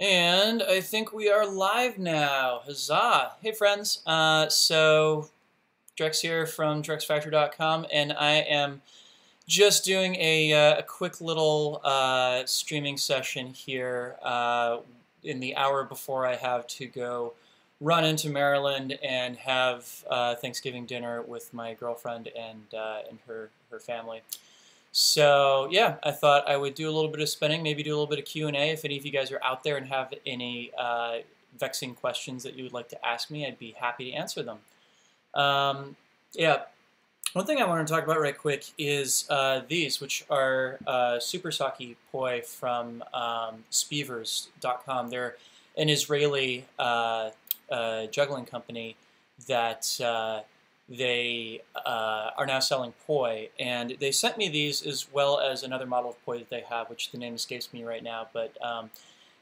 And I think we are live now. Huzzah! Hey friends. So Drex here from DrexFactory.com, and I am just doing a quick little streaming session here in the hour before I have to go run into Maryland and have Thanksgiving dinner with my girlfriend and her family. So yeah, I thought I would do a little bit of spinning, maybe do a little bit of Q&A. If any of you guys are out there and have any vexing questions that you would like to ask me, I'd be happy to answer them. Yeah, one thing I want to talk about right quick is these, which are Super Sake Poi from Spevers.com. They're an Israeli juggling company that they are now selling poi, and they sent me these as well as another model of poi that they have, which the name escapes me right now. But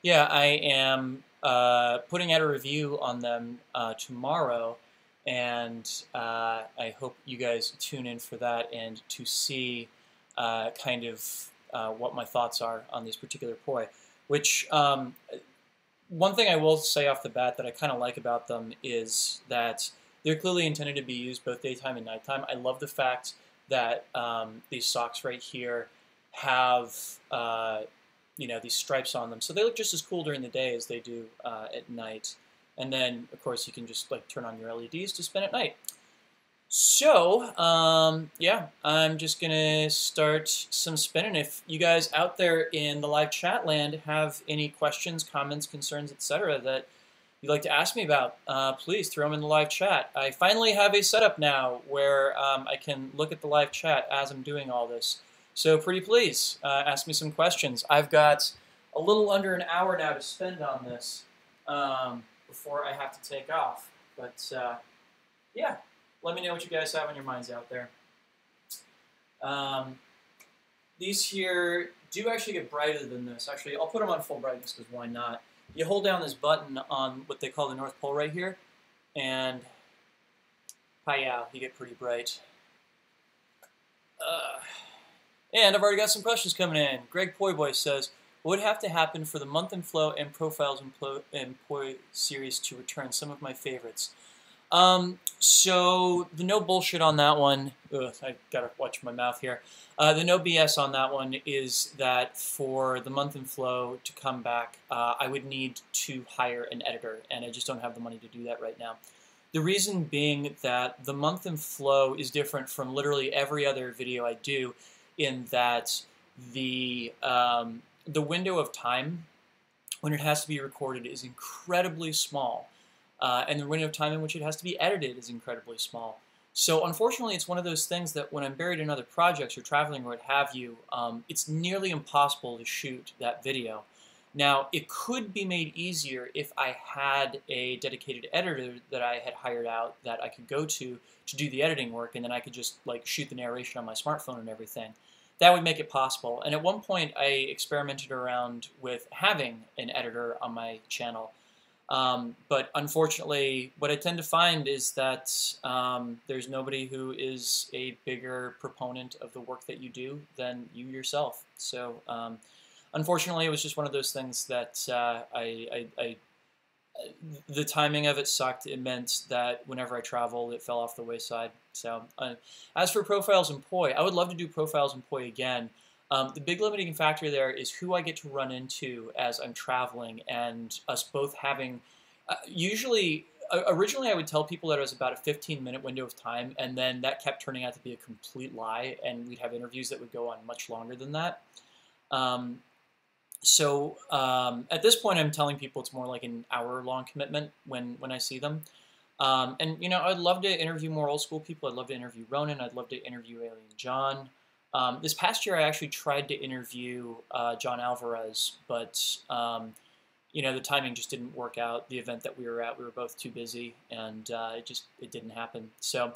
yeah, I am putting out a review on them tomorrow, and I hope you guys tune in for that and to see kind of what my thoughts are on these particular poi. Which one thing I will say off the bat that I kind of like about them is that they're clearly intended to be used both daytime and nighttime. I love the fact that these socks right here have these stripes on them, so they look just as cool during the day as they do at night. And then, of course, you can just like turn on your LEDs to spin at night. So, yeah, I'm just going to start some spinning. If you guys out there in the live chat land have any questions, comments, concerns, etc. that you'd like to ask me about, please throw them in the live chat. I finally have a setup now where I can look at the live chat as I'm doing all this. So pretty please ask me some questions. I've got a little under an hour now to spend on this before I have to take off. But yeah. Let me know what you guys have on your minds out there. These here do actually get brighter than this. Actually, I'll put them on full brightness because why not? You hold down this button on what they call the North Pole right here, and hi-yow, you get pretty bright. And I've already got some questions coming in. Greg Poyboy says, what would have to happen for the Month in Flow and Profiles in Poi series to return? Some of my favorites. So the no bullshit on that one, I gotta watch my mouth here. The no BS on that one is that for the Month in Flow to come back, I would need to hire an editor, and I just don't have the money to do that right now. The reason being that the Month in Flow is different from literally every other video I do in that the window of time when it has to be recorded is incredibly small. And the window of time in which it has to be edited is incredibly small. So unfortunately, it's one of those things that when I'm buried in other projects or traveling or what have you, it's nearly impossible to shoot that video. Now, it could be made easier if I had a dedicated editor that I had hired out that I could go to do the editing work, and then I could just like shoot the narration on my smartphone and everything. That would make it possible. And at one point, I experimented around with having an editor on my channel. But unfortunately, what I tend to find is that there's nobody who is a bigger proponent of the work that you do than you yourself. So unfortunately, it was just one of those things that the timing of it sucked. It meant that whenever I traveled, it fell off the wayside. So as for Profiles in Poi, I would love to do Profiles in Poi again. The big limiting factor there is who I get to run into as I'm traveling, and us both having, originally I would tell people that it was about a 15-minute window of time, and then that kept turning out to be a complete lie, and we'd have interviews that would go on much longer than that. So at this point I'm telling people it's more like an hour-long commitment when I see them. And you know, I'd love to interview more old school people. I'd love to interview Ronan. I'd love to interview Alien John. This past year, I actually tried to interview John Alvarez, but you know, the timing just didn't work out. The event that we were at, we were both too busy, and it didn't happen. So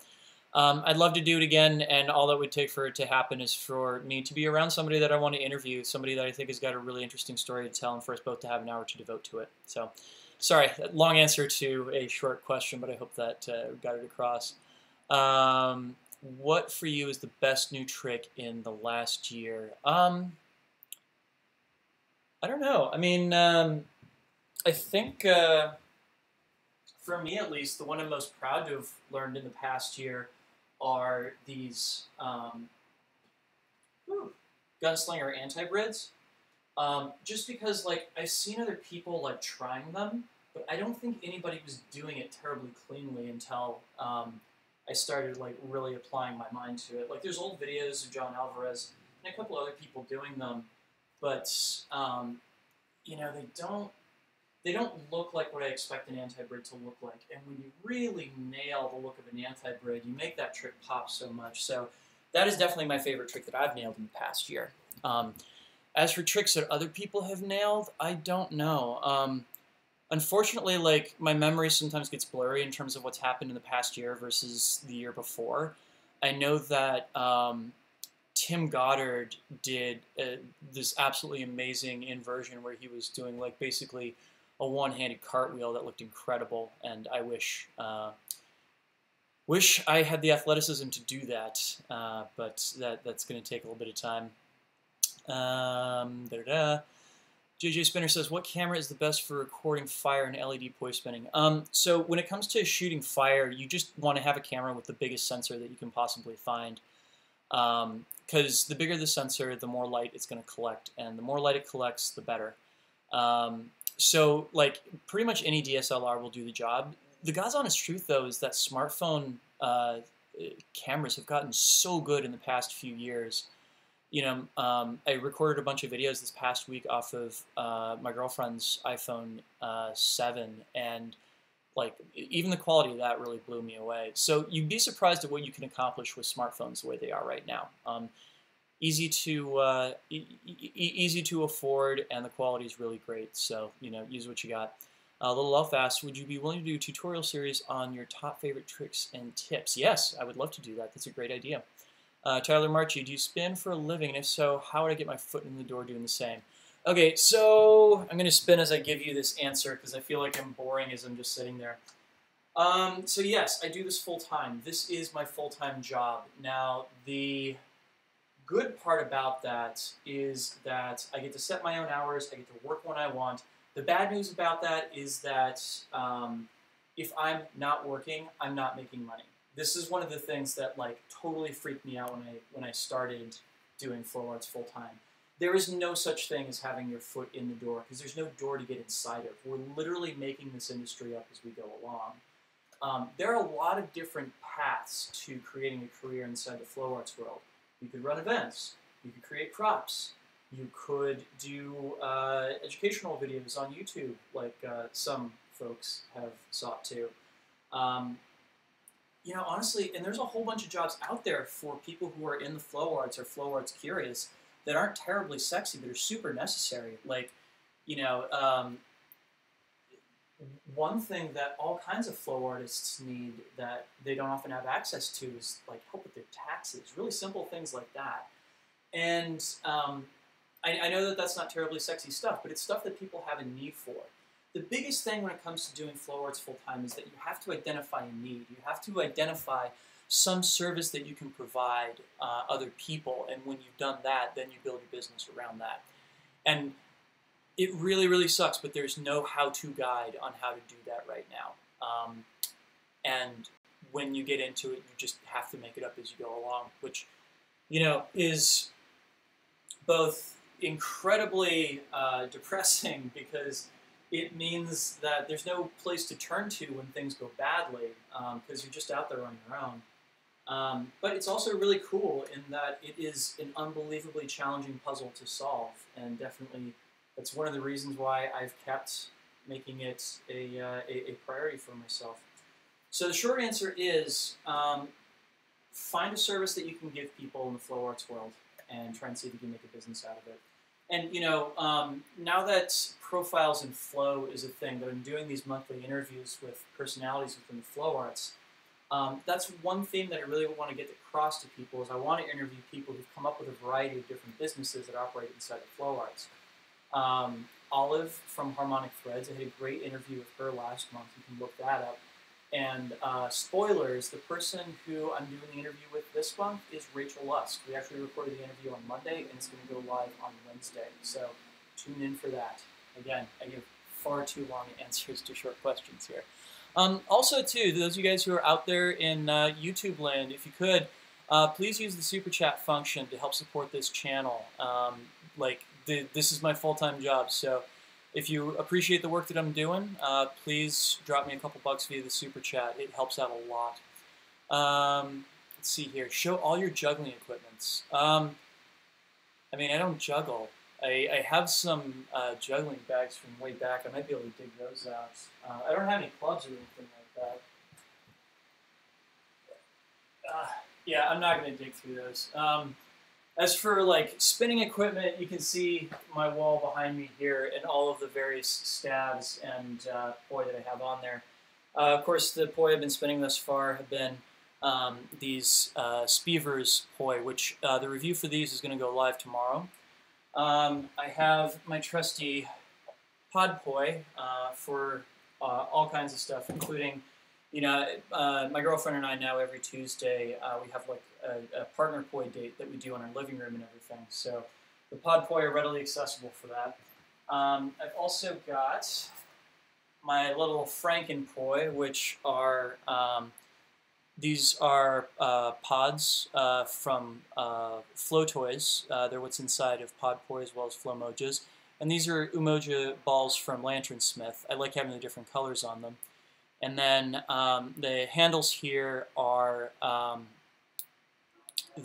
I'd love to do it again, and all that would take for it to happen is for me to be around somebody that I want to interview, somebody that I think has got a really interesting story to tell, and for us both to have an hour to devote to it. So, sorry, long answer to a short question, but I hope that got it across. What for you is the best new trick in the last year? I don't know. I mean, I think, for me at least, the one I'm most proud to have learned in the past year are these gunslinger anti-brids. Just because, like, I've seen other people, like, trying them, but I don't think anybody was doing it terribly cleanly until I started, like, really applying my mind to it. Like, there's old videos of John Alvarez and a couple other people doing them, but, you know, they don't look like what I expect an anti-brid to look like. And when you really nail the look of an anti-brid, you make that trick pop so much. So that is definitely my favorite trick that I've nailed in the past year. As for tricks that other people have nailed, I don't know. Unfortunately, like, my memory sometimes gets blurry in terms of what's happened in the past year versus the year before. I know that Tim Goddard did this absolutely amazing inversion where he was doing, like, basically a one-handed cartwheel that looked incredible, and I wish I had the athleticism to do that, but that's going to take a little bit of time. JJ Spinner says, what camera is the best for recording fire and LED poi spinning? So when it comes to shooting fire, you just want to have a camera with the biggest sensor that you can possibly find. Because the bigger the sensor, the more light it's going to collect, and the more light it collects, the better. So, like, pretty much any DSLR will do the job. The God's honest truth, though, is that smartphone cameras have gotten so good in the past few years. You know, I recorded a bunch of videos this past week off of my girlfriend's iPhone 7, and, like, even the quality of that really blew me away. So you'd be surprised at what you can accomplish with smartphones the way they are right now. Easy to afford, and the quality is really great. So, you know, use what you got. Little Elf asks, would you be willing to do a tutorial series on your top favorite tricks and tips? Yes, I would love to do that. That's a great idea. Tyler Marchi, do you spin for a living? And if so, how would I get my foot in the door doing the same? Okay, so I'm going to spin as I give you this answer because I feel like I'm boring as I'm just sitting there. So yes, I do this full-time. This is my full-time job. Now, the good part about that is that I get to set my own hours. I get to work when I want. The bad news about that is that if I'm not working, I'm not making money. This is one of the things that, like, totally freaked me out when I started doing flow arts full time. There is no such thing as having your foot in the door because there's no door to get inside of. We're literally making this industry up as we go along. There are a lot of different paths to creating a career inside the flow arts world. You could run events. You could create props. You could do educational videos on YouTube, like some folks have sought to. You know, honestly, and there's a whole bunch of jobs out there for people who are in the flow arts or flow arts curious that aren't terribly sexy, but are super necessary. Like, you know, one thing that all kinds of flow artists need that they don't often have access to is, like, help with their taxes, really simple things like that. And I know that that's not terribly sexy stuff, but it's stuff that people have a need for. The biggest thing when it comes to doing flow arts full-time is that you have to identify a need. You have to identify some service that you can provide other people, and when you've done that, then you build your business around that. And it really, really sucks, but there's no how-to guide on how to do that right now. And when you get into it, you just have to make it up as you go along, which, you know, is both incredibly depressing because it means that there's no place to turn to when things go badly because you're just out there on your own. But it's also really cool in that it is an unbelievably challenging puzzle to solve, and definitely that's one of the reasons why I've kept making it a priority for myself. So the short answer is find a service that you can give people in the flow arts world and try and see if you can make a business out of it. And, you know, now that profiles in flow is a thing, that I'm doing these monthly interviews with personalities within the flow arts, that's one theme that I really want to get across to people is I want to interview people who've come up with a variety of different businesses that operate inside of flow arts. Olive from Harmonic Threads, I had a great interview with her last month. You can look that up. And spoilers, the person who I'm doing the interview with this month is Rachel Lusk. We actually recorded the interview on Monday, and it's going to go live on Wednesday. So tune in for that. Again, I give far too long answers to short questions here. Also, too, those of you guys who are out there in YouTube land, if you could, please use the super chat function to help support this channel. This is my full-time job, so if you appreciate the work that I'm doing, please drop me a couple bucks via the super chat. It helps out a lot. Let's see here. Show all your juggling equipments. I mean, I don't juggle. I have some juggling bags from way back. I might be able to dig those out. I don't have any clubs or anything like that. Yeah, I'm not going to dig through those. As for like spinning equipment, you can see my wall behind me here and all of the various stabs and poi that I have on there. Of course, the poi I've been spinning thus far have been these Spivers poi, which the review for these is going to go live tomorrow. I have my trusty pod poi for all kinds of stuff, including, you know, my girlfriend and I now every Tuesday we have like a partner poi date that we do in our living room and everything. So the pod poi are readily accessible for that. I've also got my little Franken poi, which are these are pods from Flow Toys. They're what's inside of pod poi as well as Flow Mojas. And these are Umoja balls from Lantern Smith. I like having the different colors on them. And then the handles here are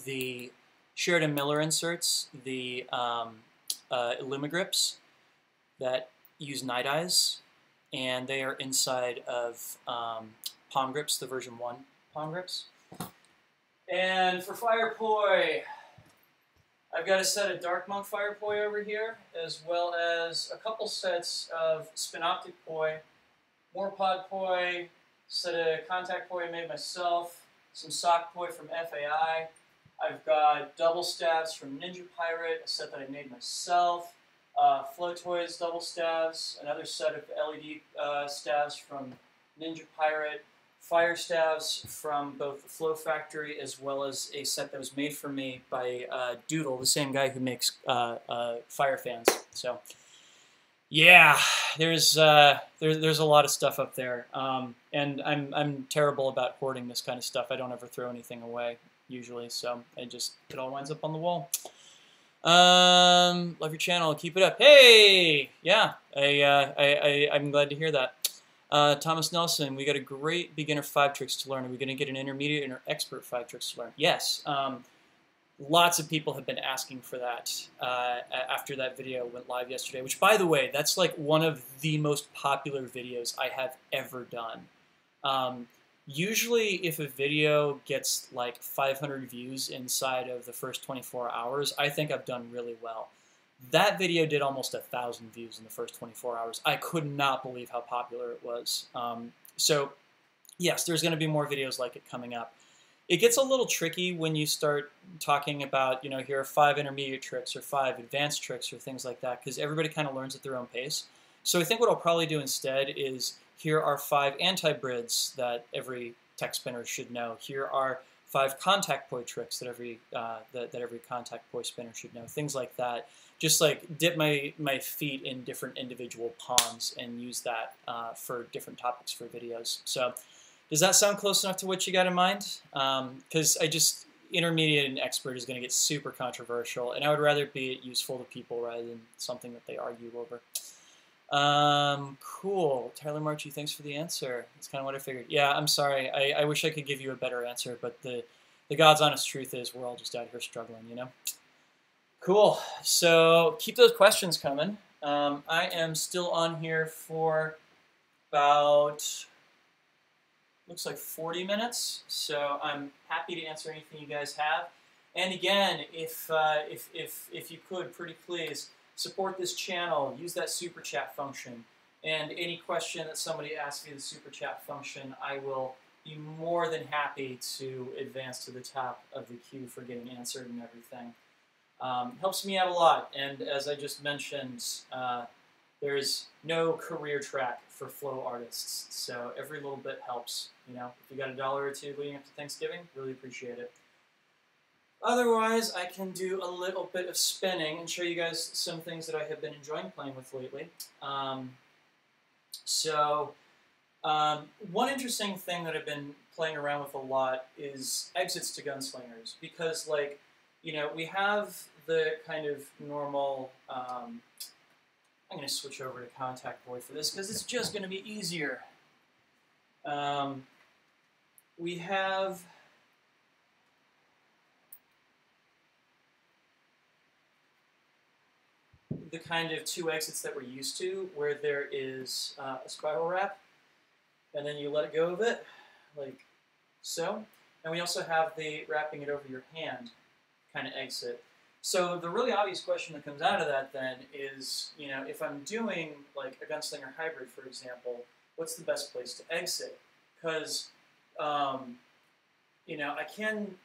the Sheridan Miller inserts, the Illumigrips that use Night Eyes, and they are inside of Palm Grips, the version 1 Palm Grips. And for Fire Poi, I've got a set of Dark Monk Fire Poi over here, as well as a couple sets of Spinoptic Poi, more Pod Poi, set of Contact Poi I made myself, some Sock Poi from FAI. I've got double stabs from Ninja Pirate, a set that I made myself, Flow Toys double stabs, another set of LED stabs from Ninja Pirate, fire stabs from both the Flow Factory as well as a set that was made for me by Doodle, the same guy who makes fire fans. So yeah, there's a lot of stuff up there, and I'm terrible about hoarding this kind of stuff. I don't ever throw anything away usually, so it all winds up on the wall. Love your channel. Keep it up. Hey, yeah, I'm glad to hear that. Thomas Nelson, we got a great beginner 5 tricks to learn. Are we going to get an intermediate and an expert 5 tricks to learn? Yes. Lots of people have been asking for that after that video went live yesterday, which, by the way, that's like one of the most popular videos I have ever done. Usually, if a video gets like 500 views inside of the first 24 hours, I think I've done really well. That video did almost 1,000 views in the first 24 hours. I could not believe how popular it was. So, yes, there's going to be more videos like it coming up. It gets a little tricky when you start talking about, you know, here are 5 intermediate tricks or 5 advanced tricks or things like that, because everybody kind of learns at their own pace. So I think what I'll probably do instead is here are 5 anti-brids that every tech spinner should know. Here are 5 contact poi tricks that every contact poi spinner should know. Things like that. Just like dip my feet in different individual ponds and use that for different topics for videos. So does that sound close enough to what you got in mind? Because intermediate and expert is going to get super controversial, and I would rather it be useful to people rather than something that they argue over. Cool. Tyler Marchi, thanks for the answer. That's kind of what I figured. Yeah, I'm sorry. I wish I could give you a better answer, but the God's honest truth is we're all just out here struggling, you know? Cool. So keep those questions coming. I am still on here for about, looks like 40 minutes, so I'm happy to answer anything you guys have. And again, if you could, pretty please, support this channel, use that super chat function, and any question that somebody asks via the super chat function, I will be more than happy to advance to the top of the queue for getting answered and everything. Helps me out a lot, and as I just mentioned, there's no career track for flow artists, so every little bit helps. You know, if you got $1 or $2 leading up to Thanksgiving, really appreciate it. Otherwise, I can do a little bit of spinning and show you guys some things that I have been enjoying playing with lately. So one interesting thing that I've been playing around with a lot is exits to gunslingers, because like, you know, we have the kind of normal, I'm going to switch over to contact boy for this because it's just going to be easier. We have the kind of two exits that we're used to, where there is a spiral wrap, and then you let it go of it, like so. And we also have the wrapping it over your hand kind of exit. So the really obvious question that comes out of that then is, you know, if I'm doing like a gunslinger hybrid, for example, what's the best place to exit? Because, you know, I can,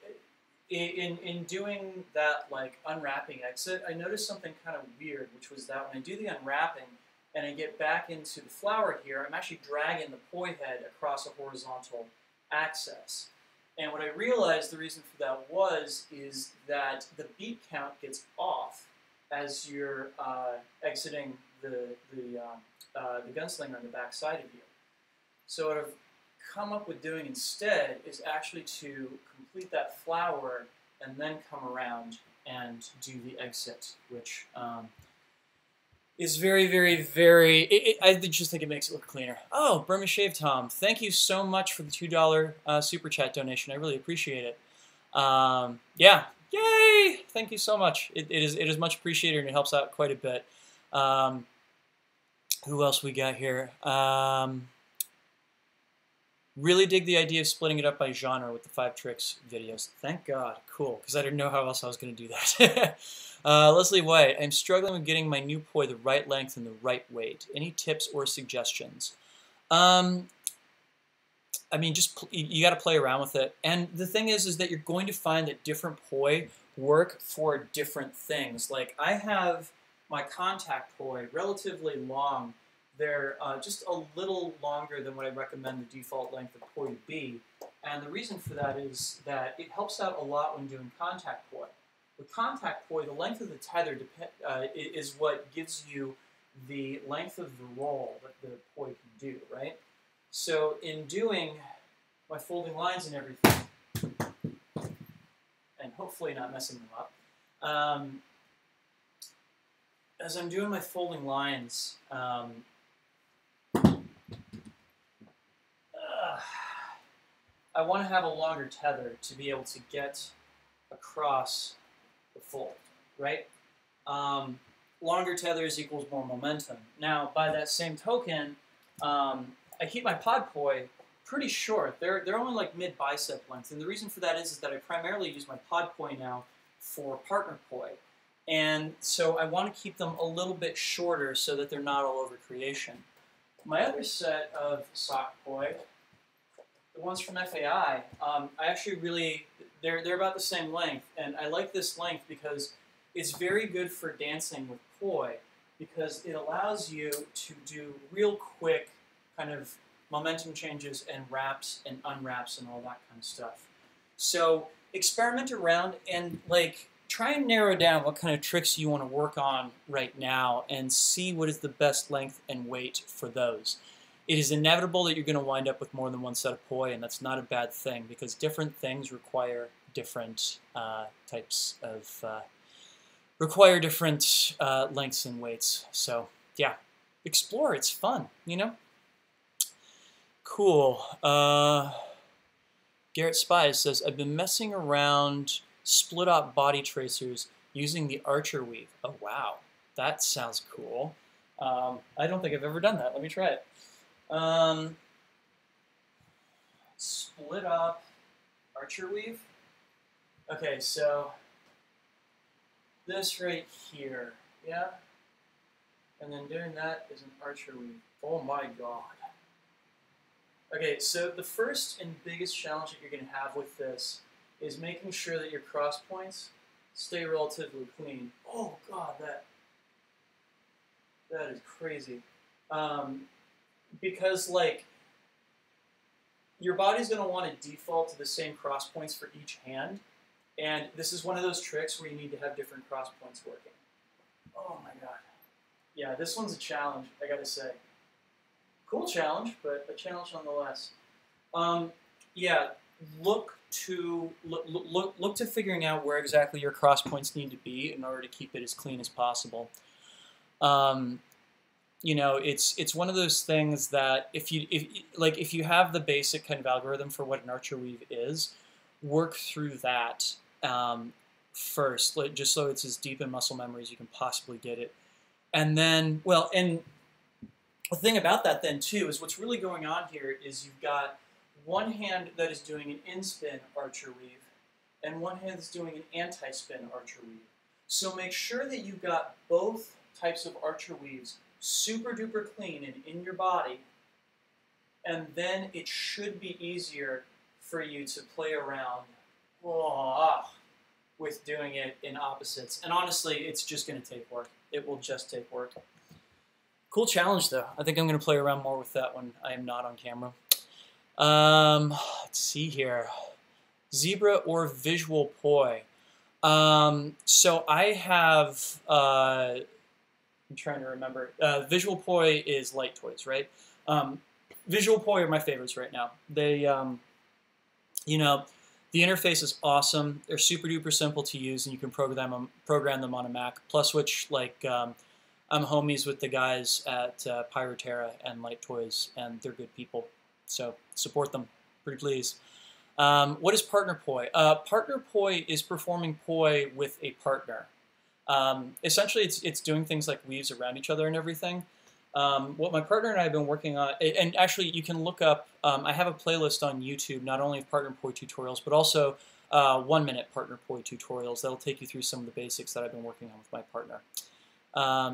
in doing that like unwrapping exit, I noticed something kind of weird, which was that when I do the unwrapping and I get back into the flower here, I'm actually dragging the poi head across a horizontal axis. And what I realized the reason for that is that the beat count gets off as you're exiting the gunslinger on the back side of you. So what I've come up with doing instead is actually to complete that flower and then come around and do the exit, which is very, very, very... I just think it makes it look cleaner. Oh, Burma Shave Tom, thank you so much for the $2 Super Chat donation. I really appreciate it. Yeah, yay! Thank you so much. It is much appreciated, and it helps out quite a bit. Who else we got here? Really dig the idea of splitting it up by genre with the 5 tricks videos. Thank God. Cool, because I didn't know how else I was going to do that. Leslie White, I'm struggling with getting my new poi the right length and the right weight. Any tips or suggestions? I mean, just you got to play around with it. And the thing is that you're going to find that different poi work for different things. Like I have my contact poi relatively long. They're just a little longer than what I recommend the default length of poi to be. And the reason for that is that it helps out a lot when doing contact poi. With contact poi, the length of the tether is what gives you the length of the roll that the poi can do, right? So in doing my folding lines and everything, and hopefully not messing them up, as I'm doing my folding lines, I want to have a longer tether to be able to get across the fold, right? Longer tethers equals more momentum. Now, by that same token, I keep my pod poi pretty short. They're only like mid-bicep length, and the reason for that is that I primarily use my pod poi now for partner poi. And so I want to keep them a little bit shorter so that they're not all over creation. My other set of sock poi, the ones from FAI, I actually really, they're about the same length, and I like this length because it's very good for dancing with poi, because it allows you to do real quick kind of momentum changes and wraps and unwraps and all that kind of stuff. So experiment around and like try and narrow down what kind of tricks you want to work on right now and see what is the best length and weight for those. It is inevitable that you're going to wind up with more than one set of poi, and that's not a bad thing because different things require different types of lengths and weights. So yeah, explore. It's fun, you know. Cool. Garrett Spies says, I've been messing around split-op body tracers using the Archer weave. Oh, wow. That sounds cool. I don't think I've ever done that. Let me try it. Split-op Archer weave. Okay, so this right here, yeah? And then doing that is an Archer weave. Oh my God. Okay, so the first and biggest challenge that you're going to have with this is making sure that your cross points stay relatively clean. Oh God, that is crazy. Because like your body's going to want to default to the same cross points for each hand, and this is one of those tricks where you need to have different cross points working. Oh my God. Yeah, this one's a challenge, I gotta say. Cool challenge, but a challenge nonetheless. Yeah, look to figuring out where exactly your cross points need to be in order to keep it as clean as possible. You know, it's one of those things that if you have the basic kind of algorithm for what an archer weave is, work through that first, just so it's as deep in muscle memory as you can possibly get it. And then, well, and the thing about that then too is what's really going on here is you've got one hand that is doing an in-spin archer weave, and one hand that's doing an anti-spin archer weave. So make sure that you've got both types of archer weaves super duper clean and in your body, and then it should be easier for you to play around with doing it in opposites. And honestly, it's just going to take work. It will just take work. Cool challenge, though. I think I'm going to play around more with that when I am not on camera. Let's see here. Zebra or visual poi? So I have, I'm trying to remember. Visual poi is light toys, right? Visual poi are my favorites right now. They, you know, the interface is awesome. They're super duper simple to use, and you can program them on a Mac. Plus, which I'm homies with the guys at Pyroterra and Light Toys, and they're good people. So support them, pretty please. What is partner poi? Partner poi is performing poi with a partner. Essentially, it's doing things like weaves around each other and everything. What my partner and I have been working on, and actually you can look up, I have a playlist on YouTube, not only of partner poi tutorials, but also 1-minute partner poi tutorials that'll take you through some of the basics that I've been working on with my partner.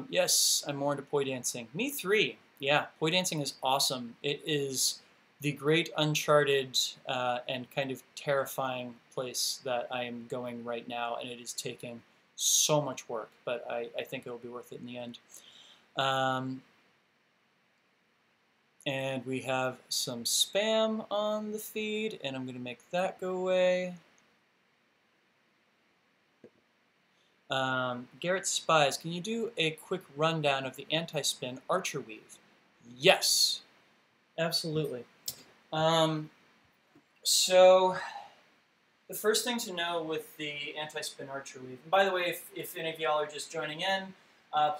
Yes, I'm more into poi dancing. Me 3. Yeah, poi dancing is awesome. It is the great uncharted and kind of terrifying place that I am going right now, and it is taking so much work, but I think it will be worth it in the end. And we have some spam on the feed, and I'm going to make that go away. Garrett Spies, can you do a quick rundown of the anti-spin archer weave? Yes, absolutely. So the first thing to know with the anti-spin archer weave, and by the way, if any of y'all are just joining in,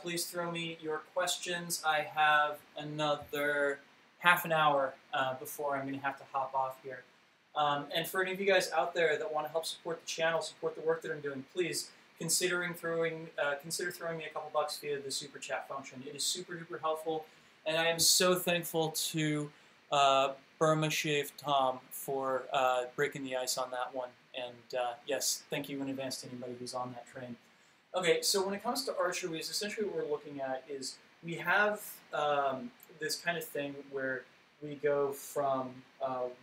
please throw me your questions. I have another half an hour before I'm going to have to hop off here. And for any of you guys out there that want to help support the channel, support the work that I'm doing, please consider throwing me a couple bucks via the super chat function. It is super duper helpful, and I am so thankful to Burma Shave Tom for breaking the ice on that one. And yes, thank you in advance to anybody who's on that train. Okay, so when it comes to archer weaves, essentially what we're looking at is we have this kind of thing where we go from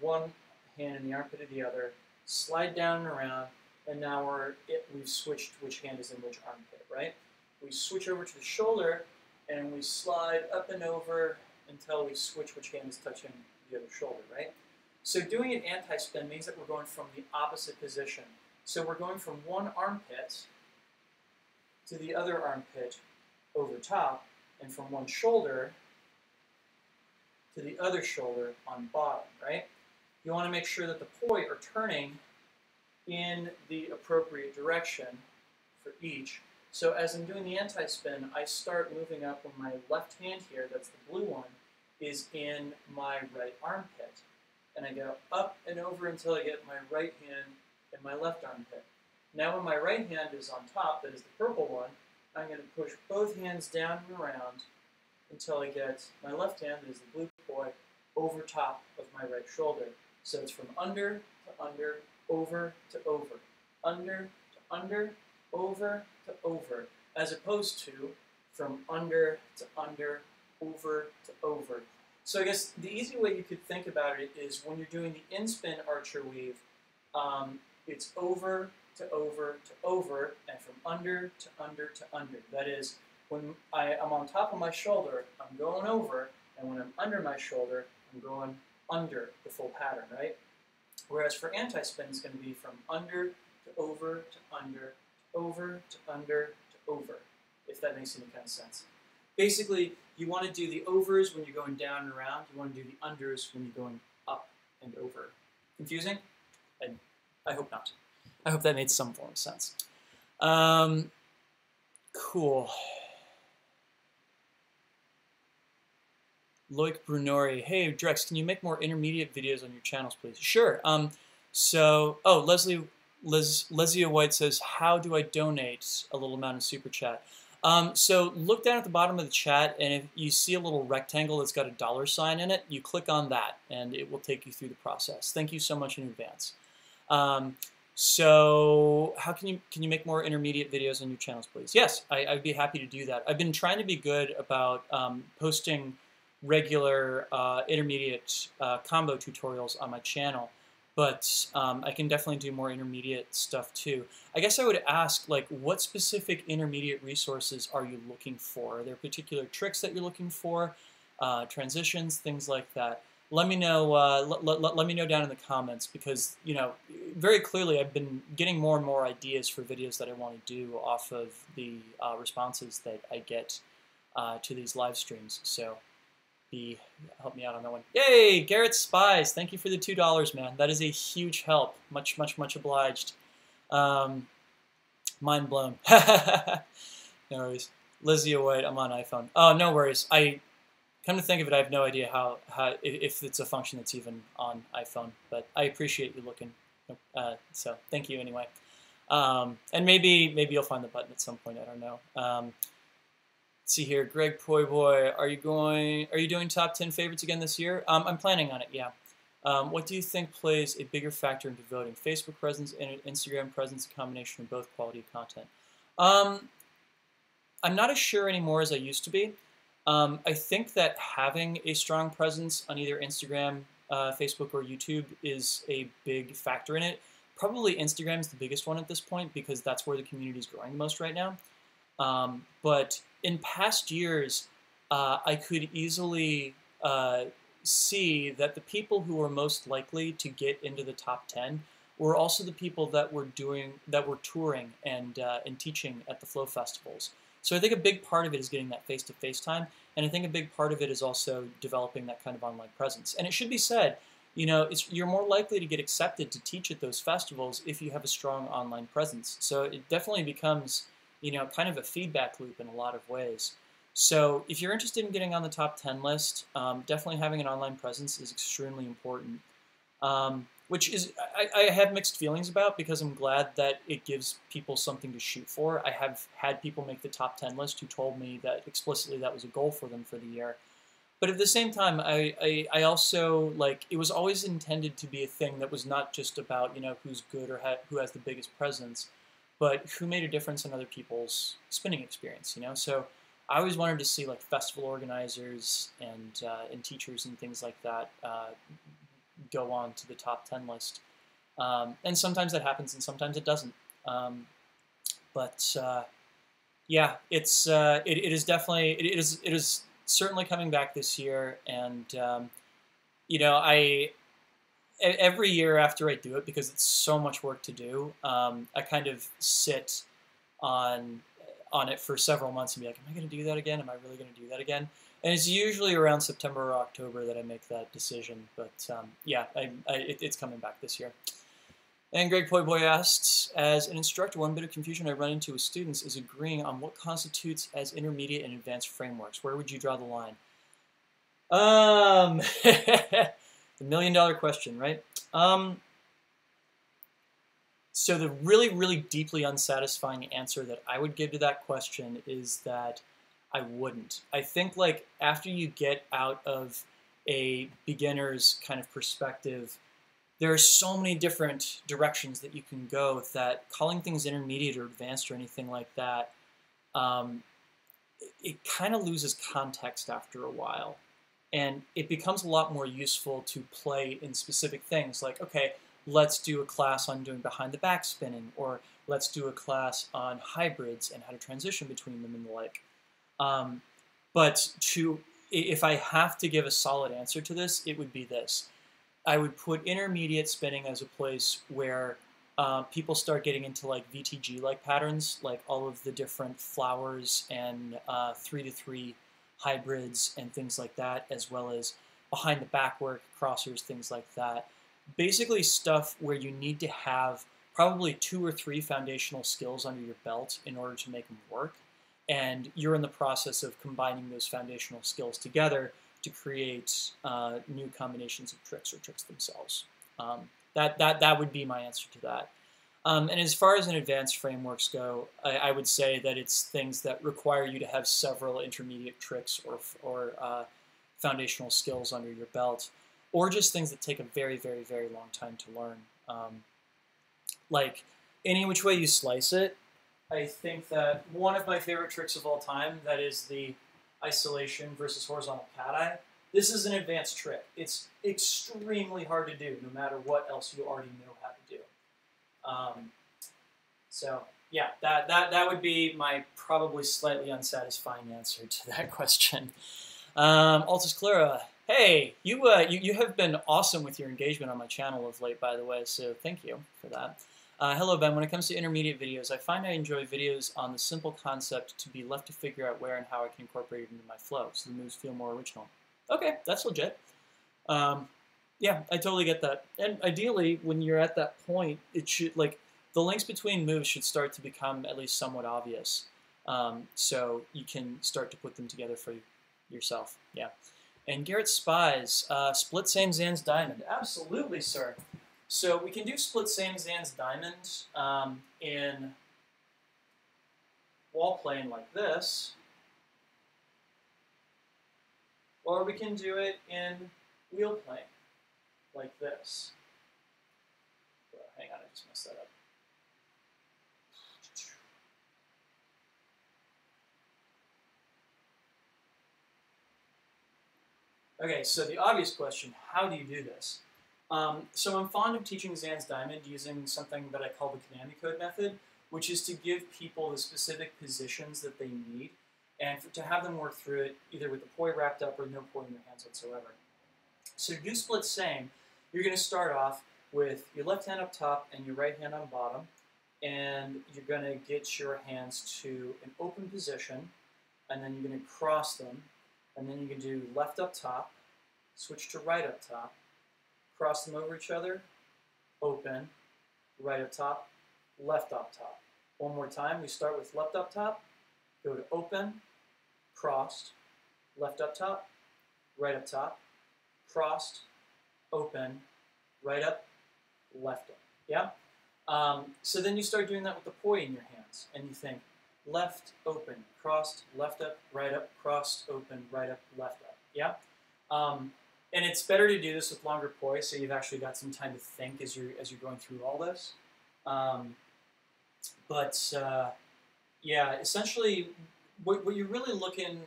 one hand in the armpit to the other, slide down and around, and now we've switched which hand is in which armpit, right? We switch over to the shoulder, and we slide up and over until we switch which hand is touching the other shoulder, right? So doing an anti-spin means that we're going from the opposite position. So we're going from one armpit to the other armpit over top, and from one shoulder to the other shoulder on bottom, right? You want to make sure that the poi are turning in the appropriate direction for each. So as I'm doing the anti-spin, I start moving up when my left hand here, that's the blue one, is in my right armpit. And I go up and over until I get my right hand in my left armpit. Now when my right hand is on top, that is the purple one, I'm going to push both hands down and around until I get my left hand, that is the blue poi, over top of my right shoulder. So it's from under to under, over to over, under to under, over to over, as opposed to from under to under, over to over. So I guess the easy way you could think about it is when you're doing the in-spin archer weave, it's over to over to over, and from under to under to under. That is, when I'm on top of my shoulder, I'm going over, and when I'm under my shoulder, I'm going under the full pattern, right? Whereas for anti-spin, it's going to be from under to over to under, to over to under to over, if that makes any kind of sense. Basically, You want to do the overs when you're going down and around. You want to do the unders when you're going up and over. Confusing? I hope not. I hope that made some form of sense. Cool. Loic Brunori. Hey, Drex, can you make more intermediate videos on your channels, please? Sure. Leslie White says, how do I donate a little amount of Super Chat? So look down at the bottom of the chat, and if you see a little rectangle that's got a $sign in it, you click on that, and it will take you through the process. Thank you so much in advance. So how can you make more intermediate videos on your channels, please? Yes, I'd be happy to do that. I've been trying to be good about posting regular intermediate combo tutorials on my channel, but I can definitely do more intermediate stuff too. I guess I would ask, like, what specific intermediate resources are you looking for? Are there particular tricks that you're looking for, transitions, things like that? Let me know. Let me know down in the comments, because very clearly I've been getting more and more ideas for videos that I want to do off of the responses that I get to these live streams. So help me out on that one. Yay, Garrett Spies! Thank you for the $2, man. That is a huge help. Much obliged. Mind blown. No worries. Lizzie White, I'm on iPhone. Oh, no worries. Come to think of it, I have no idea if it's a function that's even on iPhone, but I appreciate you looking. So thank you anyway. And maybe you'll find the button at some point. I don't know. Let's see here, Greg Poi Boy, are you doing top 10 favorites again this year? I'm planning on it. Yeah. What do you think plays a bigger factor into voting? Facebook presence and Instagram presence, a combination of both quality of content. I'm not as sure anymore as I used to be. I think that having a strong presence on either Instagram, Facebook, or YouTube is a big factor in it. Probably Instagram is the biggest one at this point, because that's where the community is growing the most right now. But in past years, I could easily see that the people who were most likely to get into the top 10 were also the people that were touring and teaching at the Flow festivals. So I think a big part of it is getting that face-to-face time, and I think a big part of it is also developing that kind of online presence. And it should be said, you're more likely to get accepted to teach at those festivals if you have a strong online presence. So it definitely becomes, kind of a feedback loop in a lot of ways. So if you're interested in getting on the top 10 list, definitely having an online presence is extremely important. Which is, I have mixed feelings about, because I'm glad that it gives people something to shoot for. I have had people make the top 10 list who told me that explicitly that was a goal for them for the year. But at the same time, I also, it was always intended to be a thing that was not just about, who's good or who has the biggest presence, but who made a difference in other people's spinning experience, So I always wanted to see, festival organizers and teachers and things like that go on to the top 10 list. And sometimes that happens and sometimes it doesn't. Yeah, it is certainly coming back this year. And, every year after I do it, because it's so much work to do, I kind of sit on it for several months and be like, am I going to do that again? Am I really going to do that again? And it's usually around September or October that I make that decision. But yeah, it's coming back this year. And Greg Poi Boy asks, as an instructor, one bit of confusion I run into with students is agreeing on what constitutes as intermediate and advanced frameworks. Where would you draw the line? The $1 million question, right? So the really, really deeply unsatisfying answer that I would give to that question is that I wouldn't. I think after you get out of a beginner's kind of perspective, there are so many different directions that you can go that calling things intermediate or advanced or anything like that, it kind of loses context after a while. And it becomes a lot more useful to play in specific things like, okay, let's do a class on doing behind the back spinning, or let's do a class on hybrids and how to transition between them and the like. But if I have to give a solid answer to this, it would be this. I would put intermediate spinning as a place where people start getting into VTG-like patterns, like all of the different flowers and 3-to-3 hybrids and things like that, as well as behind the back work, crossers, things like that. Basically stuff where you need to have probably 2 or 3 foundational skills under your belt in order to make them work. And you're in the process of combining those foundational skills together to create new combinations of tricks or tricks themselves. That would be my answer to that. And as far as an advanced frameworks go, I would say that it's things that require you to have several intermediate tricks or foundational skills under your belt, or just things that take a very, very, very long time to learn. Like any which way you slice it, I think that one of my favorite tricks of all time, that is the isolation versus horizontal cat-eye. This is an advanced trick. It's extremely hard to do, no matter what else you already know how to do. So yeah, that would be my probably slightly unsatisfying answer to that question. Altus Clara, hey, you have been awesome with your engagement on my channel of late, by the way, so thank you for that. Hello, Ben. When it comes to intermediate videos, I find I enjoy videos on the simple concept to be left to figure out where and how I can incorporate it into my flow, so the moves feel more original. Okay, that's legit. Yeah, I totally get that. And ideally, when you're at that point, it should, like, the links between moves should start to become at least somewhat obvious. So you can start to put them together for yourself. Yeah. And Garrett Spies, split same Zan's diamond. Absolutely, sir. So we can do split same Zan's diamond in wall plane like this, or we can do it in wheel plane like this. Oh, hang on, I just messed that up. Okay, so the obvious question, how do you do this? So I'm fond of teaching Zan's diamond using something that I call the Konami code method, which is to give people the specific positions that they need and to have them work through it either with the poi wrapped up or no poi in their hands whatsoever. So to do split same, you're going to start off with your left hand up top and your right hand on bottom, and you're going to get your hands to an open position, and then you're going to cross them, and then you can do left up top, switch to right up top, cross them over each other, open, right up top, left up top. One more time, we start with left up top, go to open, crossed, left up top, right up top, crossed, open, right up, left up. Yeah? So then you start doing that with the poi in your hands, and you think left, open, crossed, left up, right up, crossed, open, right up, left up. Yeah? And it's better to do this with longer poi, so you've actually got some time to think as you're going through all this. Yeah, essentially, what you're really looking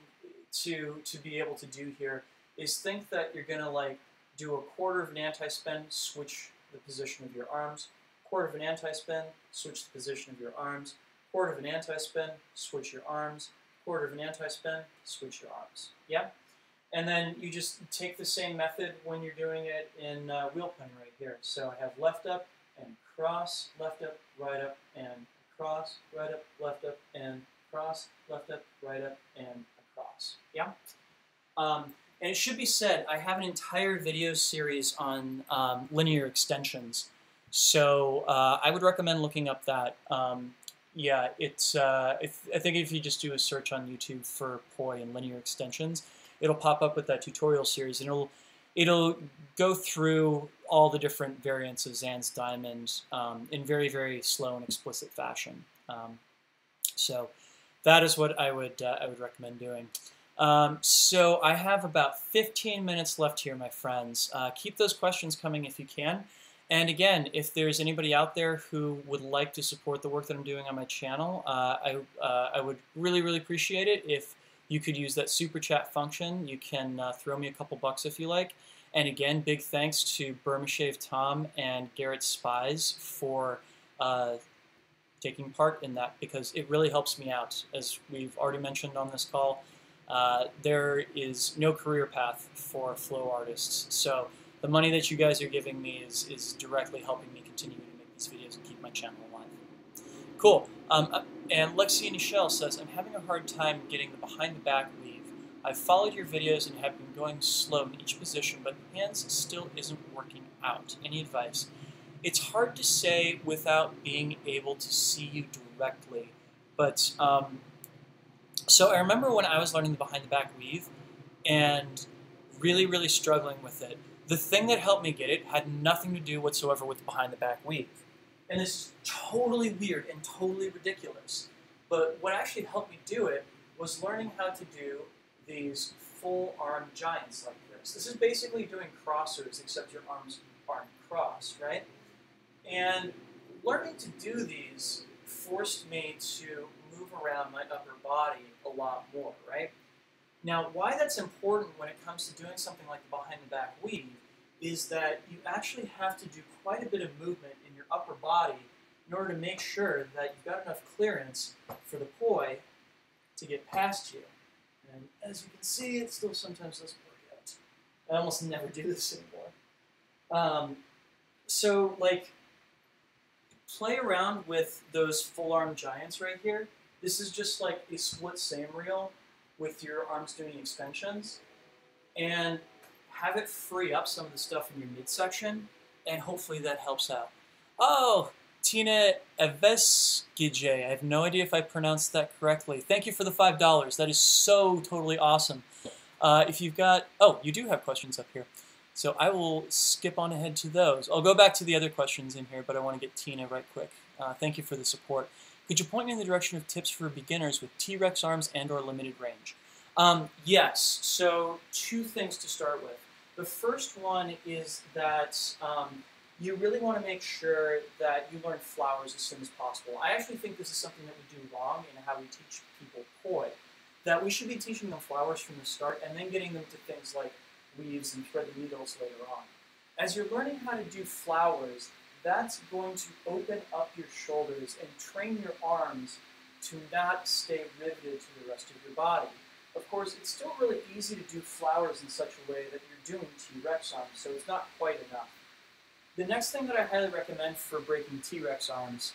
to be able to do here is think that you're going to like do a quarter of an anti-spin, switch the position of your arms, quarter of an anti-spin, switch the position of your arms, quarter of an anti-spin, switch your arms, quarter of an anti-spin, switch your arms. Yeah? And then you just take the same method when you're doing it in wheel plane right here. So I have left up and cross, left up, right up, and cross, right up, left up, and cross, left up, right up, and across. Yeah? And it should be said, I have an entire video series on linear extensions. So I would recommend looking up that. Yeah, it's I think if you just do a search on YouTube for poi and linear extensions, it'll pop up with that tutorial series, and it'll go through all the different variants of Zan's diamond in very, very slow and explicit fashion. So that is what I would recommend doing. So I have about 15 minutes left here, my friends. Keep those questions coming if you can. And again, if there's anybody out there who would like to support the work that I'm doing on my channel, I would really, really appreciate it if you could use that super chat function. You can throw me a couple bucks if you like. And again, big thanks to Burma Shave Tom and Garrett Spies for taking part in that, because it really helps me out. As we've already mentioned on this call, there is no career path for flow artists. So the money that you guys are giving me is directly helping me continue to make these videos and keep my channel alive. Cool. And Lexi Nichelle says, I'm having a hard time getting the behind the back weave. I've followed your videos and have been going slow in each position, but hands still isn't working out. Any advice? It's hard to say without being able to see you directly, but so I remember when I was learning the behind the back weave and really struggling with it. The thing that helped me get it had nothing to do whatsoever with behind the back weave. And this is totally weird and totally ridiculous. But what actually helped me do it was learning how to do these full arm giants like this. This is basically doing crossers, except your arms aren't crossed, right? And learning to do these forced me to move around my upper body a lot more, right? Now, why that's important when it comes to doing something like the behind the back weave is that you actually have to do quite a bit of movement in your upper body in order to make sure that you've got enough clearance for the poi to get past you. And as you can see, it still sometimes doesn't work out. I almost never do this anymore. So, like, play around with those full arm giants right here. This is just like a split same reel with your arms doing extensions, and have it free up some of the stuff in your midsection, and hopefully that helps out. Oh, Tina Eveskije, I have no idea if I pronounced that correctly. Thank you for the $5. That is so totally awesome. If you've got, oh, you do have questions up here. So I will skip on ahead to those. I'll go back to the other questions in here, but I want to get Tina right quick. Thank you for the support. Could you point me in the direction of tips for beginners with T-Rex arms and or limited range? Yes, so two things to start with. The first one is that you really want to make sure that you learn flowers as soon as possible. I actually think this is something that we do wrong in how we teach people poi, that we should be teaching them flowers from the start and then getting them to things like weaves and threaded needles later on. As you're learning how to do flowers, that's going to open up your shoulders and train your arms to not stay riveted to the rest of your body. Of course, it's still really easy to do flowers in such a way that you're doing T-Rex arms, so it's not quite enough. The next thing that I highly recommend for breaking T-Rex arms,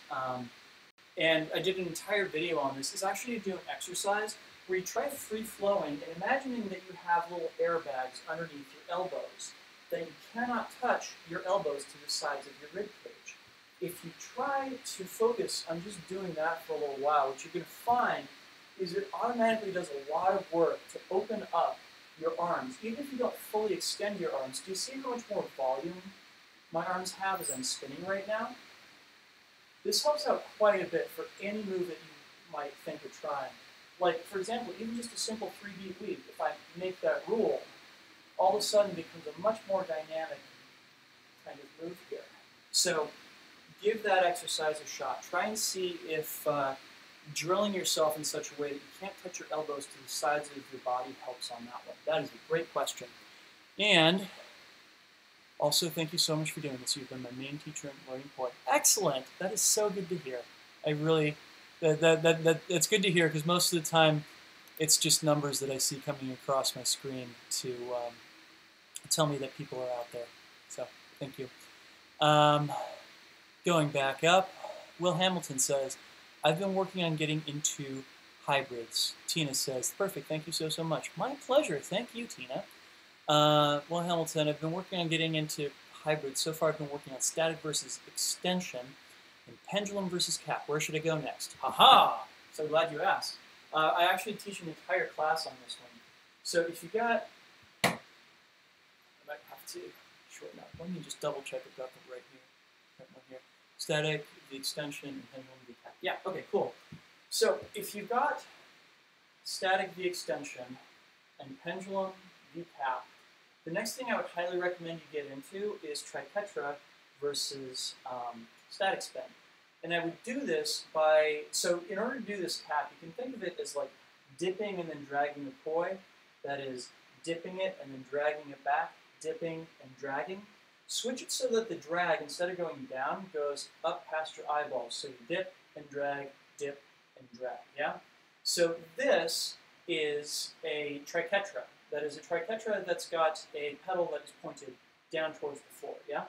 and I did an entire video on this, is actually to do an exercise where you try free-flowing and imagining that you have little airbags underneath your elbows, that you cannot touch your elbows to the sides of your rib cage. If you try to focus on just doing that for a little while, what you're going to find is it automatically does a lot of work to open up your arms. Even if you don't fully extend your arms, do you see how much more volume my arms have as I'm spinning right now? This helps out quite a bit for any move that you might think of trying. Like, for example, even just a simple 3-beat weave, if I make that rule, all of a sudden it becomes a much more dynamic kind of move here. So give that exercise a shot. Try and see if drilling yourself in such a way that you can't touch your elbows to the sides of your body helps on that one. That is a great question. And also, thank you so much for doing this. You've been my main teacher in learning poi. Excellent! That is so good to hear. I really, that's good to hear because most of the time it's just numbers that I see coming across my screen to tell me that people are out there. So, thank you. Going back up, Will Hamilton says, I've been working on getting into hybrids. Tina says, perfect, thank you so much. My pleasure, thank you, Tina. Will Hamilton, I've been working on getting into hybrids. So far I've been working on static versus extension and pendulum versus cap. Where should I go next? Haha! So glad you asked. I actually teach an entire class on this one. So if you got, I might have to shorten up. Let me just double check I've got them right here. Right one here. Static, the extension, and pendulum, the cap. Yeah, okay, cool. So if you've got static, the extension, and pendulum, the cap, the next thing I would highly recommend you get into is triquetra versus static spin. And I would do this by, so in order to do this cap, you can think of it as like dipping and then dragging the poi. That is, dipping it and then dragging it back, dipping and dragging. Switch it so that the drag, instead of going down, goes up past your eyeballs. So you dip and drag, yeah? So this is a triquetra. That is a triquetra that's got a pedal that is pointed down towards the floor, yeah?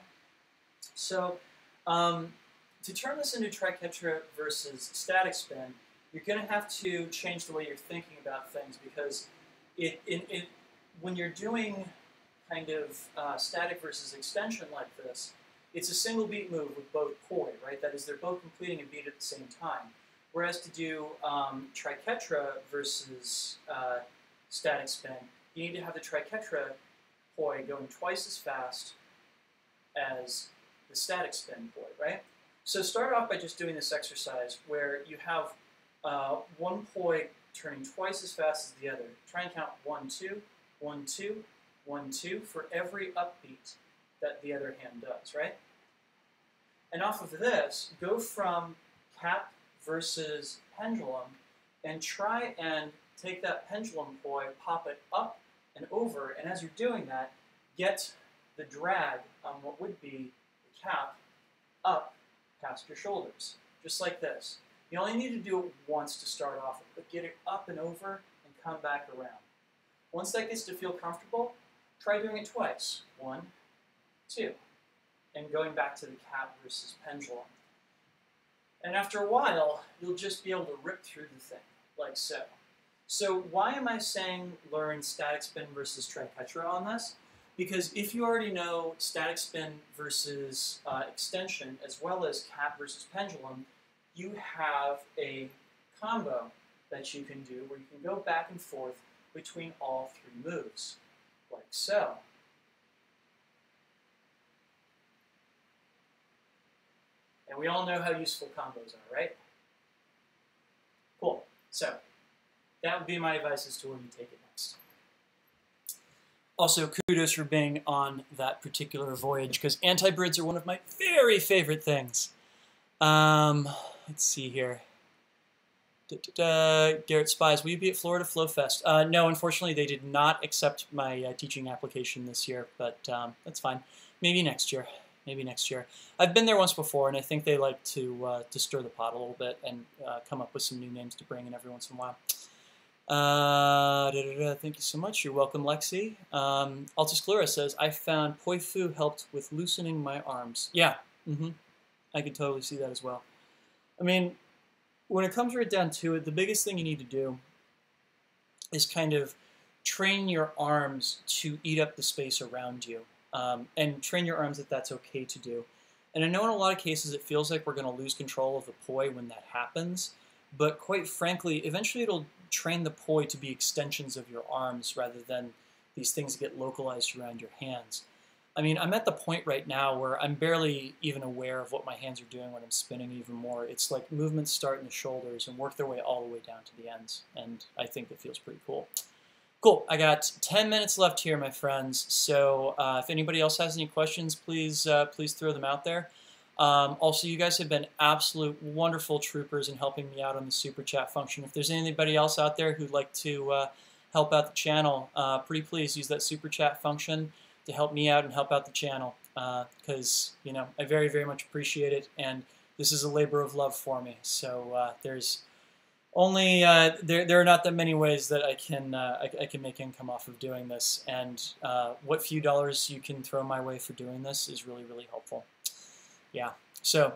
So to turn this into triquetra versus static spin, you're going to have to change the way you're thinking about things because when you're doing kind of static versus extension like this, it's a single beat move with both poi, right? That is, they're both completing a beat at the same time. Whereas to do triquetra versus static spin, you need to have the triquetra poi going twice as fast as the static spin poi, right? So start off by just doing this exercise where you have one poi turning twice as fast as the other. Try and count 1, 2, 1, 2, 1, 2 for every upbeat that the other hand does, right? And off of this, go from cap versus pendulum and try and take that pendulum poi, pop it up and over, and as you're doing that, get the drag on what would be the cap up past your shoulders, just like this. You only need to do it once to start off with, but get it up and over and come back around. Once that gets to feel comfortable, try doing it twice. 1, 2, and going back to the cap versus pendulum. And after a while, you'll just be able to rip through the thing, like so. So why am I saying learn static spin versus triquetra on this? Because if you already know static spin versus extension, as well as cap versus pendulum, you have a combo that you can do where you can go back and forth between all 3 moves, like so. And we all know how useful combos are, right? Cool. So that would be my advice as to where you take it next. Also, kudos for being on that particular voyage, because anti-brids are one of my very favorite things. Let's see here. Garrett Spies, will you be at Florida Flow Fest? No, unfortunately, they did not accept my teaching application this year, but that's fine. Maybe next year. Maybe next year. I've been there once before, and I think they like to stir the pot a little bit and come up with some new names to bring in every once in a while. Thank you so much. You're welcome, Lexi. Altus Glura says, I found Poi Fu helped with loosening my arms. Yeah, I could totally see that as well. I mean, when it comes right down to it, the biggest thing you need to do is kind of train your arms to eat up the space around you. And train your arms that that's okay to do. And I know in a lot of cases it feels like we're going to lose control of the poi when that happens, but quite frankly, eventually it'll train the poi to be extensions of your arms rather than these things get localized around your hands. I mean, I'm at the point right now where I'm barely even aware of what my hands are doing when I'm spinning even more. It's like movements start in the shoulders and work their way all the way down to the ends, and I think it feels pretty cool. Cool, I got 10 minutes left here, my friends, so if anybody else has any questions, please please throw them out there. Also, you guys have been absolute wonderful troopers in helping me out on the Super Chat function. If there's anybody else out there who'd like to help out the channel, pretty please use that Super Chat function to help me out and help out the channel, because, you know, I very, very much appreciate it, and this is a labor of love for me, so there's only there are not that many ways that I can make income off of doing this, and what few dollars you can throw my way for doing this is really, really helpful. Yeah. So,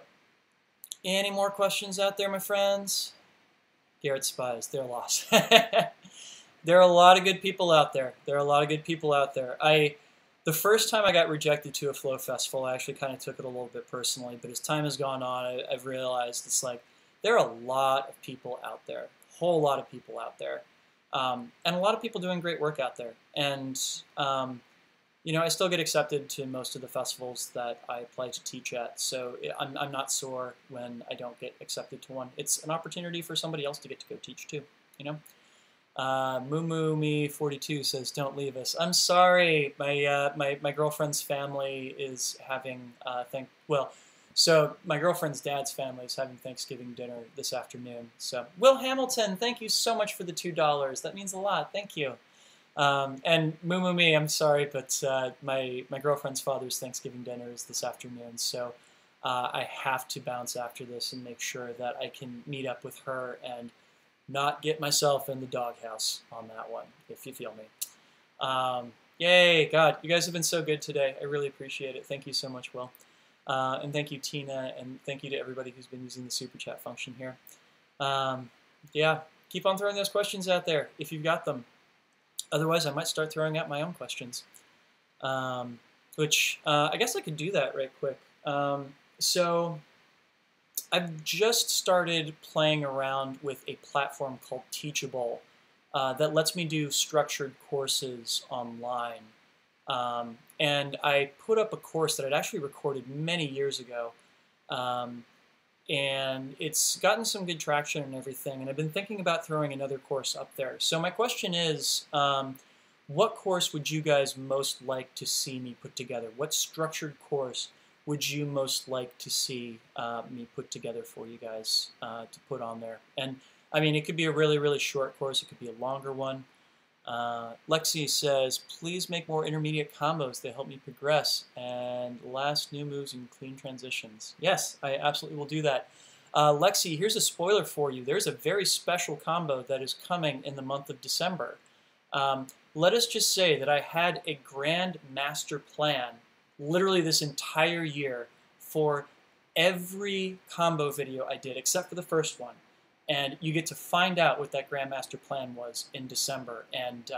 any more questions out there, my friends? Garrett Spies, they're lost. There are a lot of good people out there. There are a lot of good people out there. The first time I got rejected to a Flow Festival, I actually kind of took it a little bit personally, but as time has gone on, I've realized it's like, there are a lot of people out there, a whole lot of people out there, and a lot of people doing great work out there. And, you know, I still get accepted to most of the festivals that I apply to teach at, so I'm not sore when I don't get accepted to one. It's an opportunity for somebody else to get to go teach too, you know? MooMooMe42 says, don't leave us. I'm sorry, my girlfriend's family is having, so my girlfriend's dad's family is having Thanksgiving dinner this afternoon. So Will Hamilton, thank you so much for the $2. That means a lot. Thank you. And MooMooMe, I'm sorry, but my girlfriend's father's Thanksgiving dinner is this afternoon. So I have to bounce after this and make sure that I can meet up with her and not get myself in the doghouse on that one, if you feel me. Yay, God, you guys have been so good today. I really appreciate it. Thank you so much, Will. And thank you, Tina, and thank you to everybody who's been using the Super Chat function here. Yeah, keep on throwing those questions out there if you've got them. Otherwise, I might start throwing out my own questions, which I guess I could do that right quick. So I've just started playing around with a platform called Teachable that lets me do structured courses online. And I put up a course that I'd actually recorded many years ago. And it's gotten some good traction and everything. And I've been thinking about throwing another course up there. So my question is, what course would you guys most like to see me put together? What structured course would you most like to see me put together for you guys to put on there? And I mean, it could be a really, really short course. It could be a longer one. Lexi says, please make more intermediate combos. They help me progress. And last new moves and clean transitions. Yes, I absolutely will do that. Lexi, here's a spoiler for you. There's a very special combo that is coming in the month of December. Let us just say that I had a grand master plan literally this entire year for every combo video I did, except for the first one. And you get to find out what that Grandmaster plan was in December. And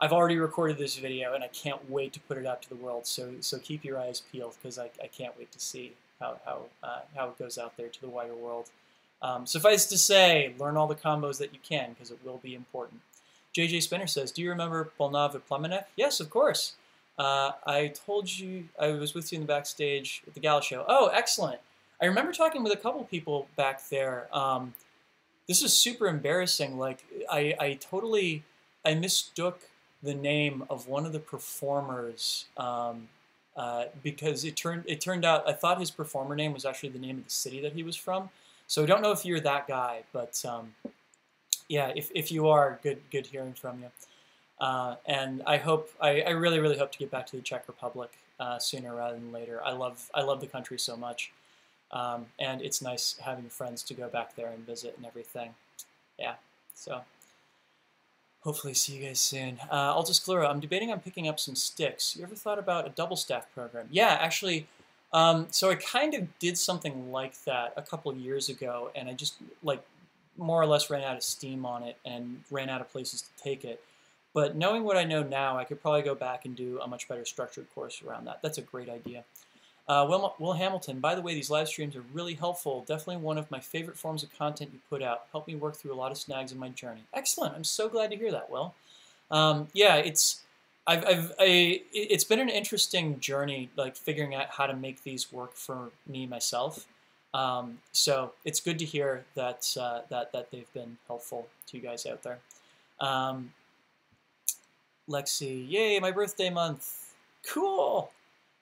I've already recorded this video, and I can't wait to put it out to the world. So keep your eyes peeled, because I can't wait to see how it goes out there to the wider world. Suffice to say, learn all the combos that you can, because it will be important. JJ Spinner says, do you remember Polnava Plamenek? Yes, of course. I told you, I was with you in the backstage at the Gala show. Oh, excellent. I remember talking with a couple people back there. This is super embarrassing. Like, I mistook the name of one of the performers because it turned out I thought his performer name was actually the name of the city that he was from. So I don't know if you're that guy, but yeah, if you are, good hearing from you. And I really, really hope to get back to the Czech Republic sooner rather than later. I love the country so much. And it's nice having friends to go back there and visit and everything. Yeah, so hopefully see you guys soon. Altasclera, I'm debating on picking up some sticks. You ever thought about a double staff program? Yeah, actually, so I kind of did something like that a couple of years ago, and I just like more or less ran out of steam on it and ran out of places to take it. But knowing what I know now, I could probably go back and do a much better structured course around that. That's a great idea. Will Hamilton, by the way, these live streams are really helpful. Definitely one of my favorite forms of content you put out. Helped me work through a lot of snags in my journey. Excellent. I'm so glad to hear that, Will. Yeah, it's been an interesting journey, like figuring out how to make these work for me myself. So it's good to hear that that they've been helpful to you guys out there. Lexi, yay, my birthday month. Cool.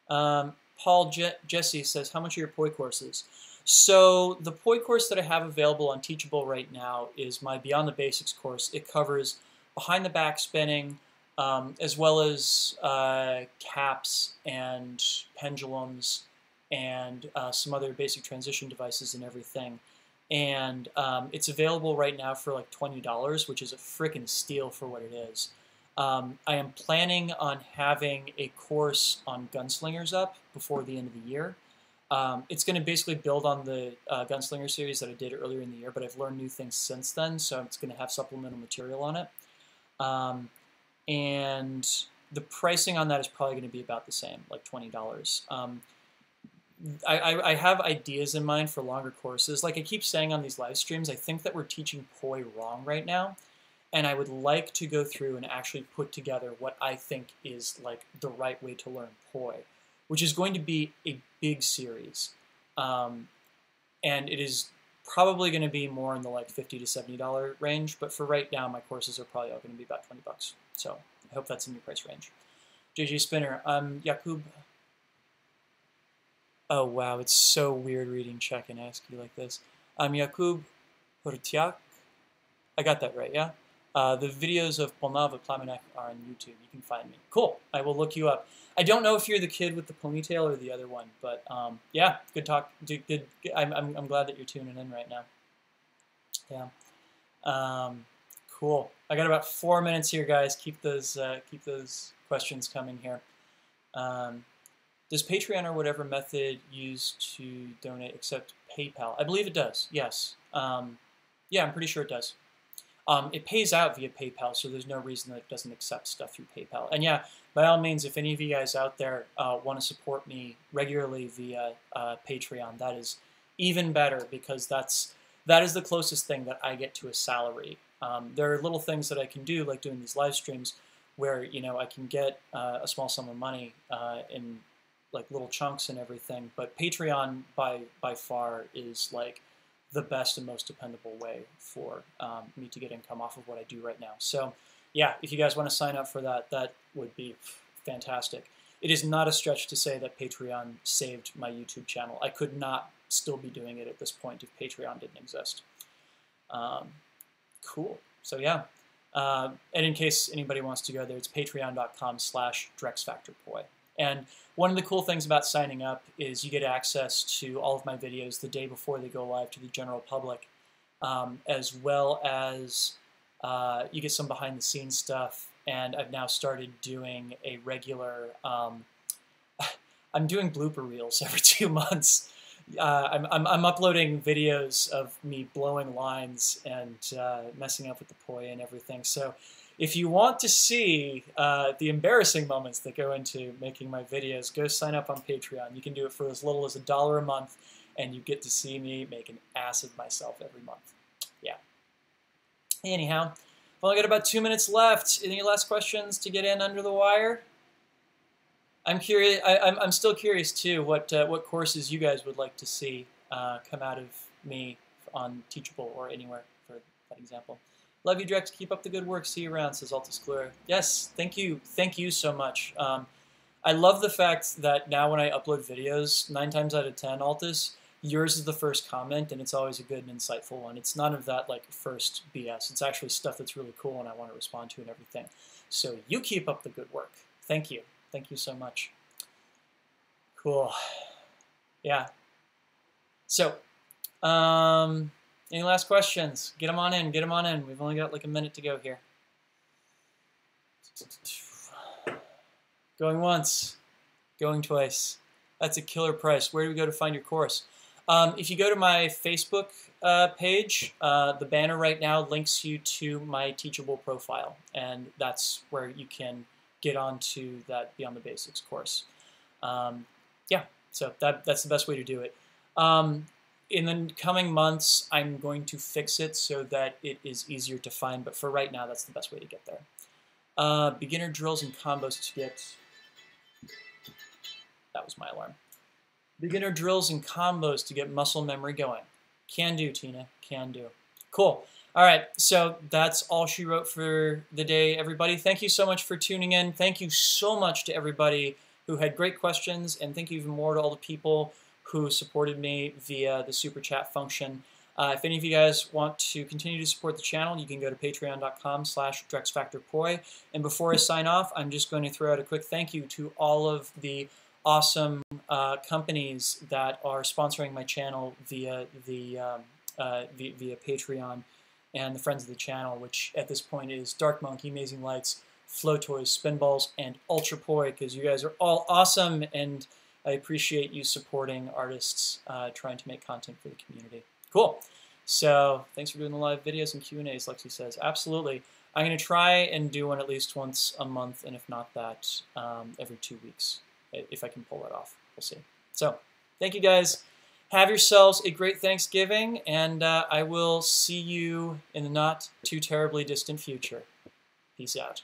Paul Jesse says, how much are your Poi courses? So the Poi course that I have available on Teachable right now is my Beyond the Basics course. It covers behind the back spinning, as well as caps and pendulums and some other basic transition devices and everything. And it's available right now for like $20, which is a frickin' steal for what it is. I am planning on having a course on gunslingers up before the end of the year. It's going to basically build on the gunslinger series that I did earlier in the year, but I've learned new things since then, so it's going to have supplemental material on it. And the pricing on that is probably going to be about the same, like $20. I have ideas in mind for longer courses. Like I keep saying on these live streams, I think that we're teaching Poi wrong right now. And I would like to go through and actually put together what I think is like the right way to learn Poi, which is going to be a big series. And it is probably going to be more in the like $50 to $70 range. But for right now, my courses are probably all going to be about $20. So I hope that's in your price range. JJ Spinner, Jakub. Oh, wow, it's so weird reading Czech and ask you like this. Jakub Hortiak. I got that right, yeah? The videos of Polnava Plamenek are on YouTube. You can find me. Cool. I will look you up. I don't know if you're the kid with the ponytail or the other one, but yeah, good talk. Good. I'm glad that you're tuning in right now. Yeah. Cool. I got about 4 minutes here, guys. Keep those questions coming here. Does Patreon or whatever method used to donate accept PayPal? I believe it does. Yes. Yeah, I'm pretty sure it does. It pays out via PayPal, so there's no reason that it doesn't accept stuff through PayPal. And yeah, by all means, if any of you guys out there want to support me regularly via Patreon, that is even better, because that is the closest thing that I get to a salary. There are little things that I can do, like doing these live streams, where I can get a small sum of money in like little chunks and everything. But Patreon by far is like the best and most dependable way for me to get income off of what I do right now. So yeah, if you guys want to sign up for that, that would be fantastic. It is not a stretch to say that Patreon saved my YouTube channel. I could not still be doing it at this point if Patreon didn't exist. Cool. So yeah. And in case anybody wants to go there, it's patreon.com/DrexFactorPoi. And one of the cool things about signing up is you get access to all of my videos the day before they go live to the general public, as well as you get some behind-the-scenes stuff. And I've now started doing a regular, I'm doing blooper reels every 2 months. I'm uploading videos of me blowing lines and messing up with the poi and everything. So if you want to see the embarrassing moments that go into making my videos, go sign up on Patreon. You can do it for as little as $1 a month, and you get to see me make an ass of myself every month. Yeah. Anyhow, I've only got about 2 minutes left. Any last questions to get in under the wire? I'm curious. I'm still curious too. What courses you guys would like to see come out of me on Teachable or anywhere, for that example. Love you, Drex. Keep up the good work. See you around, says Altus Glura. Yes, thank you. Thank you so much. I love the fact that now when I upload videos, 9 times out of 10, Altus, yours is the first comment, and it's always a good and insightful one. It's none of that like first BS. It's actually stuff that's really cool and I want to respond to and everything. So you keep up the good work. Thank you. Thank you so much. Cool. Yeah. So, any last questions? Get them on in. Get them on in. We've only got like a minute to go here. Going once. Going twice. That's a killer price. Where do we go to find your course? If you go to my Facebook page, the banner right now links you to my Teachable profile, and that's where you can get onto that Beyond the Basics course. Yeah, so that's the best way to do it. In the coming months, I'm going to fix it so that it is easier to find, but for right now, that's the best way to get there. Beginner drills and combos to get... That was my alarm. Beginner drills and combos to get muscle memory going. Can do, Tina. Can do. Cool. All right, so that's all she wrote for the day, everybody. Thank you so much for tuning in. Thank you so much to everybody who had great questions, and thank you even more to all the people who supported me via the Super Chat function. If any of you guys want to continue to support the channel, you can go to patreon.com/DrexFactorPoi. And before I sign off, I'm just going to throw out a quick thank you to all of the awesome companies that are sponsoring my channel via Patreon, and the friends of the channel, which at this point is Dark Monkey, Amazing Lights, Flow Toys, Spinballs, and Ultra Poi, because you guys are all awesome, and I appreciate you supporting artists trying to make content for the community. Cool. So thanks for doing the live videos and Q&As, Lexi says. Absolutely. I'm going to try and do one at least once a month, and if not that, every 2 weeks, if I can pull that off. We'll see. So thank you, guys. Have yourselves a great Thanksgiving, and I will see you in the not too terribly distant future. Peace out.